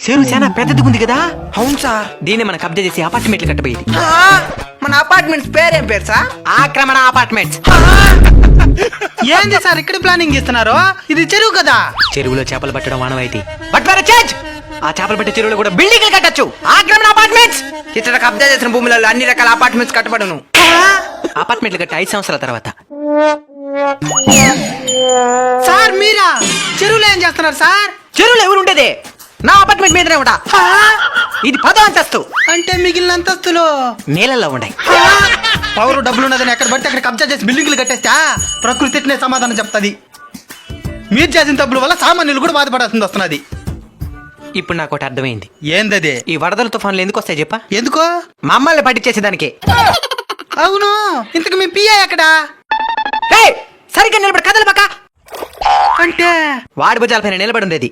చెరువు చాలా పెద్దది ఉంది కదా. అవును సార్. దీన్ని మనం కబ్జా చేసి అపార్ట్మెంట్లు కట్టబోయేది. మన అపార్ట్మెంట్స్ పేరేం పేరు సార్? ఆక్రమణ అపార్ట్మెంట్స్. ఏంది సార్ ఇక్కడ ప్లానింగ్ చేస్తున్నారు? ఇది చెరువు కదా. చెరువులో చేపలు పట్టడం ఆనవాయితీ. బట్ వేరే చేంజ్. ఆ చేపలు పట్టే చెరువులో కూడా బిల్డింగ్లు కట్టచ్చు. ఆక్రమణ అపార్ట్మెంట్స్. ఇతర కబ్జా చేసిన భూములలో అన్ని రకాల అపార్ట్మెంట్స్ కట్టబడును. అపార్ట్మెంట్లు కట్టి 5 సంవత్సరాల తర్వాత. సార్ మీరా చెరువులో ఏం చేస్తున్నారు సార్? చెరువులో ఎవరు ఉండేదే? నా అపార్ట్మెంట్ మీదనే ఉంటా. ఇది 10వ అంతస్తు. అంటే మిగిలిన అంతస్తులు నేలల్లో ఉన్నాయి. పవర్ డబ్బులు ఉన్నదని ఎక్కడ పడితే అక్కడ కబ్జా చేసి బిల్డింగ్లు కట్టేస్తా ప్రకృతి ఎట్నే సమాధానం చెప్తాది. మీరు చేసిన తప్పుల వల్ల సామాన్యులు కూడా బాధపడాల్సింది వస్తున్నది. ఇప్పుడు నాకు ఒకటి అర్థమైంది. ఏందది? ఈ వరదల తుఫాన్లు ఎందుకు వస్తాయి చెప్పా? ఎందుకో? మమ్మల్ని పట్టించేసేదానికి. అవును, ఇంతకు మీ పియ్య ఎక్కడా? సరిగ్గా నిలబడి కదలు పక్క. అంటే వాడి భుజాల పైన నిలబడి ఉండేది.